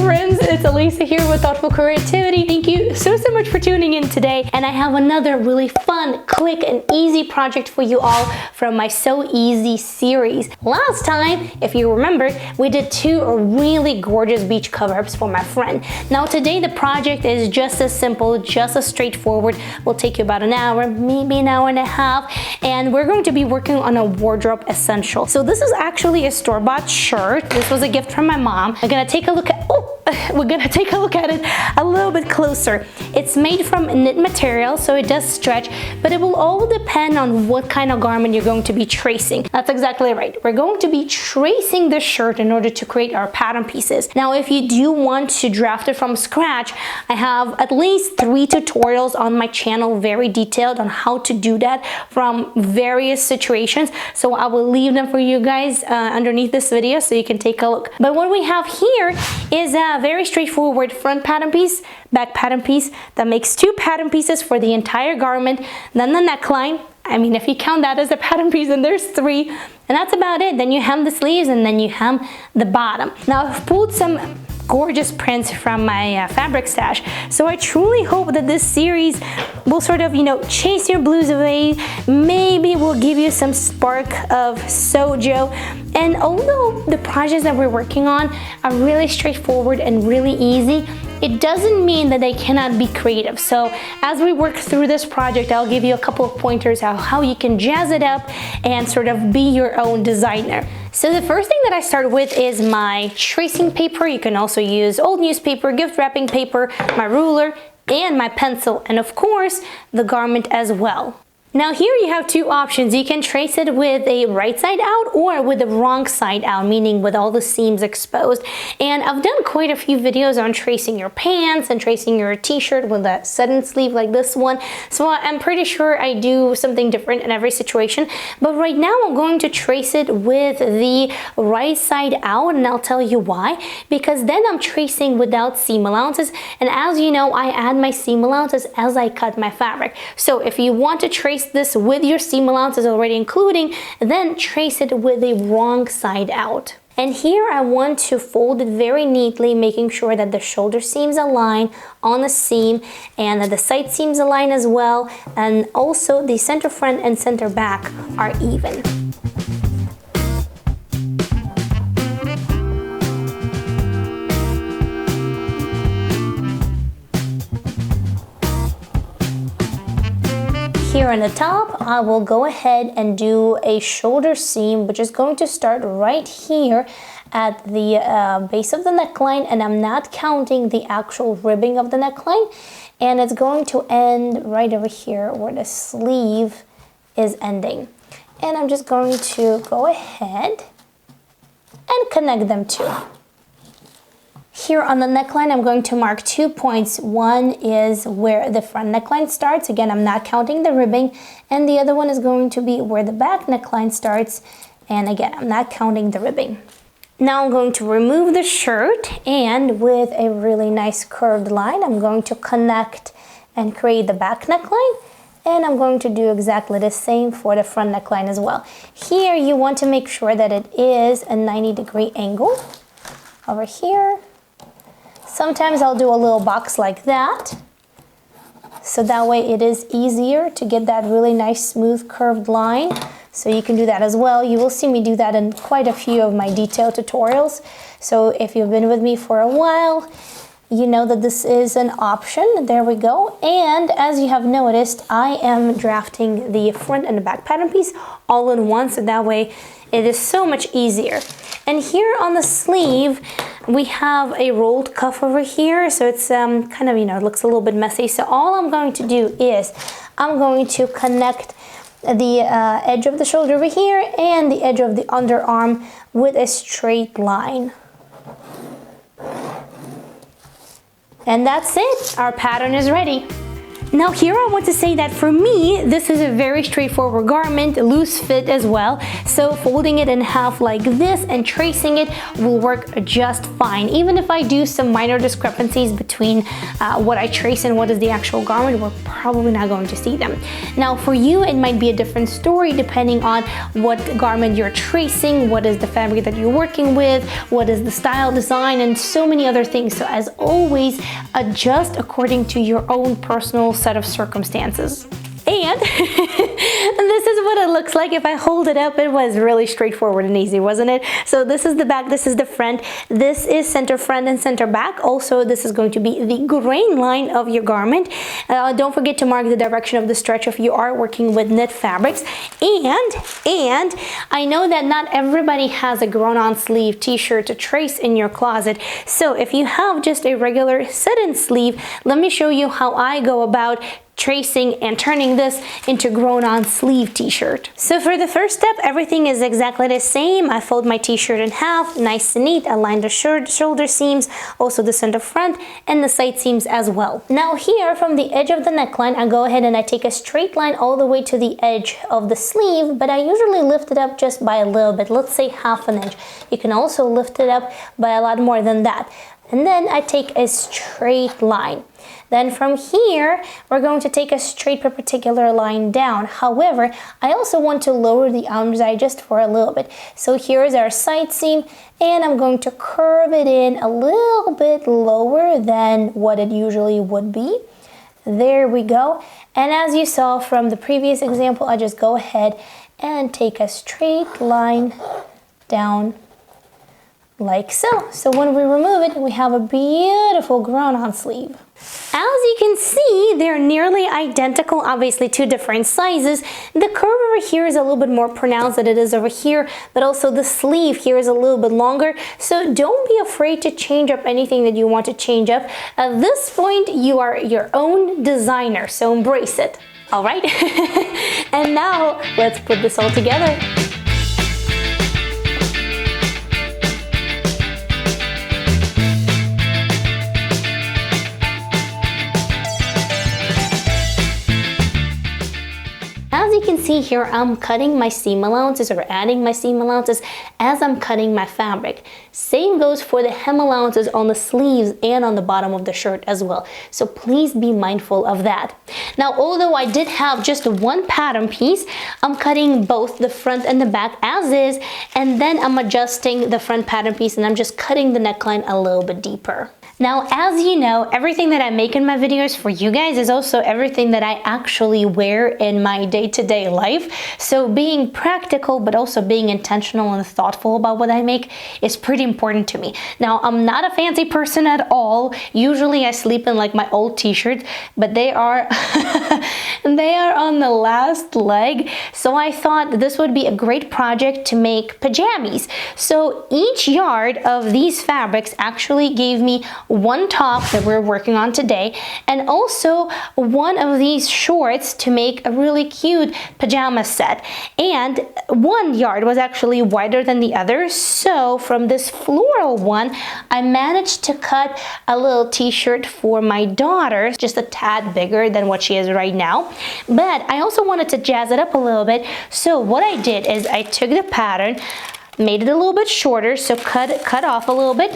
friends, it's Alisa here with Thoughtful Creativity. Thank you so much for tuning in today. And I have another really fun, quick, and easy project for you all from my So Easy series. Last time, if you remember, we did 2 really gorgeous beach cover-ups for my friend. Now today the project is just as simple, just as straightforward. Will take you about an hour, maybe an hour and a half, and we're going to be working on a wardrobe essential. So this is actually a store-bought shirt. This was a gift from my mom. We're gonna take a look at it a little bit closer. It's made from knit material, so it does stretch, but it will all depend on what kind of garment you're going to be tracing. That's exactly right. We're going to be tracing the shirt in order to create our pattern pieces. Now, if you do want to draft it from scratch, I have at least 3 tutorials on my channel, very detailed on how to do that from various situations. So I will leave them for you guys underneath this video so you can take a look. But what we have here is a very straightforward front pattern piece, back pattern piece that makes 2 pattern pieces for the entire garment. Then the neckline, I mean, if you count that as a pattern piece, then there's 3, and that's about it. Then you hem the sleeves and then you hem the bottom. Now I've pulled some gorgeous prints from my fabric stash, so I truly hope that this series will sort of, chase your blues away. Maybe will give you some spark of sojo. And although the projects that we're working on are really straightforward and really easy, it doesn't mean that they cannot be creative. So as we work through this project, I'll give you a couple of pointers on how you can jazz it up and sort of be your own designer. So the first thing that I start with is my tracing paper. You can also use old newspaper, gift wrapping paper, my ruler, and my pencil, and of course, the garment as well. Now here you have 2 options. You can trace it with a right side out or with the wrong side out, meaning with all the seams exposed. And I've done quite a few videos on tracing your pants and tracing your t-shirt with a sudden sleeve like this one. So I'm pretty sure I do something different in every situation. But right now I'm going to trace it with the right side out, and I'll tell you why. Because then I'm tracing without seam allowances. And as you know, I add my seam allowances as I cut my fabric. So if you want to trace this with your seam allowances already including, then trace it with the wrong side out. And here I want to fold it very neatly, making sure that the shoulder seams align on the seam and that the side seams align as well, and also the center front and center back are even. Here on the top, I will go ahead and do a shoulder seam, which is going to start right here at the base of the neckline, and I'm not counting the actual ribbing of the neckline, and it's going to end right over here where the sleeve is ending. And I'm just going to go ahead and connect them too. Here on the neckline, I'm going to mark 2 points. One is where the front neckline starts. Again, I'm not counting the ribbing. And the other one is going to be where the back neckline starts. And again, I'm not counting the ribbing. Now I'm going to remove the shirt, and with a really nice curved line, I'm going to connect and create the back neckline. And I'm going to do exactly the same for the front neckline as well. Here, you want to make sure that it is a 90-degree angle over here. Sometimes I'll do a little box like that, so that way it is easier to get that really nice smooth curved line. So you can do that as well. You will see me do that in quite a few of my detailed tutorials. So if you've been with me for a while, you know that this is an option. There we go. And as you have noticed, I am drafting the front and the back pattern piece all in one, so that way it is so much easier. And here on the sleeve, we have a rolled cuff over here, so it's kind of, it looks a little bit messy. So all I'm going to do is I'm going to connect the edge of the shoulder over here and the edge of the underarm with a straight line. And that's it. Our pattern is ready. Now here I want to say that for me, this is a very straightforward garment, loose fit as well. So folding it in half like this and tracing it will work just fine. Even if I do some minor discrepancies between what I trace and what is the actual garment, we're probably not going to see them. Now for you, it might be a different story depending on what garment you're tracing, what is the fabric that you're working with, what is the style, design, and so many other things. So as always, adjust according to your own personal set of circumstances. And this is what it looks like. If I hold it up, it was really straightforward and easy, wasn't it? So this is the back, this is the front, this is center front and center back. Also, this is going to be the grain line of your garment. Don't forget to mark the direction of the stretch if you are working with knit fabrics. And I know that not everybody has a grown-on sleeve t-shirt to trace in your closet. So if you have just a regular sit-in sleeve, let me show you how I go about tracing and turning this into grown-on sleeve t-shirt. So for the first step, everything is exactly the same. I fold my t-shirt in half, nice and neat, align the shoulder seams, also the center front and the side seams as well. Now here from the edge of the neckline, I go ahead and I take a straight line all the way to the edge of the sleeve, but I usually lift it up just by a little bit, let's say half an inch. You can also lift it up by a lot more than that. And then I take a straight line. Then from here, we're going to take a straight perpendicular line down. However, I also want to lower the underside just for a little bit. So here's our side seam, and I'm going to curve it in a little bit lower than what it usually would be. There we go. And as you saw from the previous example, I just go ahead and take a straight line down like so. So when we remove it, we have a beautiful grown-on sleeve. As you can see, they're nearly identical, obviously two different sizes. The curve over here is a little bit more pronounced than it is over here, but also the sleeve here is a little bit longer. So don't be afraid to change up anything that you want to change up. At this point, you are your own designer, so embrace it. All right? And now let's put this all together. As you can see here, I'm cutting my seam allowances or adding my seam allowances as I'm cutting my fabric. Same goes for the hem allowances on the sleeves and on the bottom of the shirt as well. So please be mindful of that. Now, although I did have just one pattern piece, I'm cutting both the front and the back as is, and then I'm adjusting the front pattern piece and I'm just cutting the neckline a little bit deeper. Now, as you know, everything that I make in my videos for you guys is also everything that I actually wear in my day-to-day life. So being practical, but also being intentional and thoughtful about what I make is pretty important to me. Now, I'm not a fancy person at all. Usually I sleep in like my old t-shirts, but they are they are on the last leg. So I thought this would be a great project to make pajamas. So each yard of these fabrics actually gave me one top that we're working on today, and also one of these shorts to make a really cute pajama set. And one yard was actually wider than the other, so from this floral one, I managed to cut a little t-shirt for my daughter, just a tad bigger than what she is right now. But I also wanted to jazz it up a little bit, so what I did is I took the pattern, made it a little bit shorter, so cut off a little bit,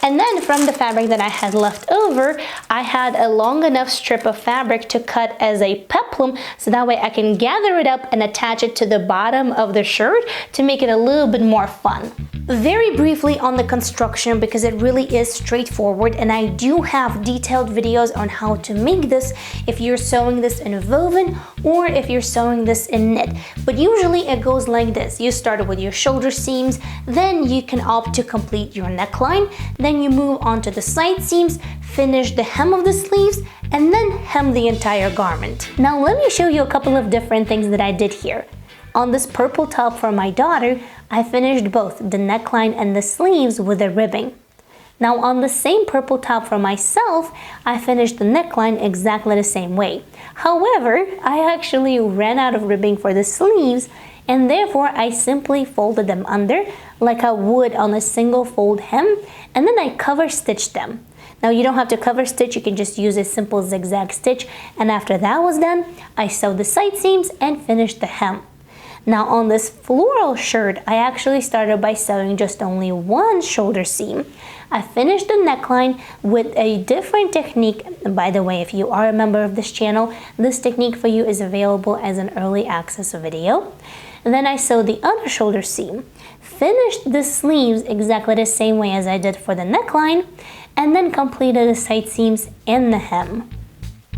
and then from the fabric that I had left over, I had a long enough strip of fabric to cut as a peplum, so that way I can gather it up and attach it to the bottom of the shirt to make it a little bit more fun. Very briefly on the construction, because it really is straightforward, and I do have detailed videos on how to make this if you're sewing this in woven or if you're sewing this in knit. But usually it goes like this. You start with your shoulder seams, then you can opt to complete your neckline, then you move on to the side seams, finish the hem of the sleeves, and then hem the entire garment. Now let me show you a couple of different things that I did here. On this purple top for my daughter, I finished both the neckline and the sleeves with a ribbing. Now on the same purple top for myself, I finished the neckline exactly the same way. However, I actually ran out of ribbing for the sleeves, and therefore I simply folded them under like I would on a single fold hem, and then I cover stitched them. Now you don't have to cover stitch, you can just use a simple zigzag stitch, and after that was done, I sewed the side seams and finished the hem. Now on this floral shirt, I actually started by sewing just only one shoulder seam. I finished the neckline with a different technique. And by the way, if you are a member of this channel, this technique for you is available as an early access video. And then I sewed the other shoulder seam, finished the sleeves exactly the same way as I did for the neckline, and then completed the side seams and the hem.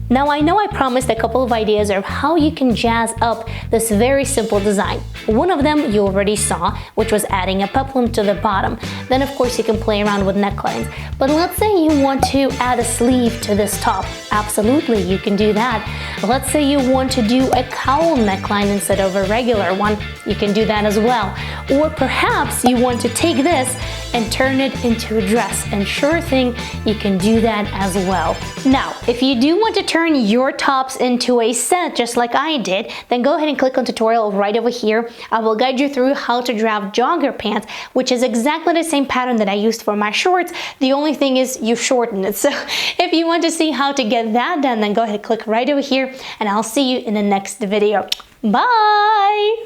Now I know I promised a couple of ideas of how you can jazz up this very simple design. One of them you already saw, which was adding a peplum to the bottom. Then of course you can play around with necklines. But let's say you want to add a sleeve to this top. Absolutely, you can do that. Let's say you want to do a cowl neckline instead of a regular one. You can do that as well. Or perhaps you want to take this and turn it into a dress, and sure thing, you can do that as well. Now, if you do want to turn your tops into a set just like I did, then go ahead and click on tutorial right over here. I will guide you through how to draft jogger pants, which is exactly the same pattern that I used for my shorts. The only thing is you shorten it. So if you want to see how to get that done, then go ahead and click right over here, and I'll see you in the next video. Bye!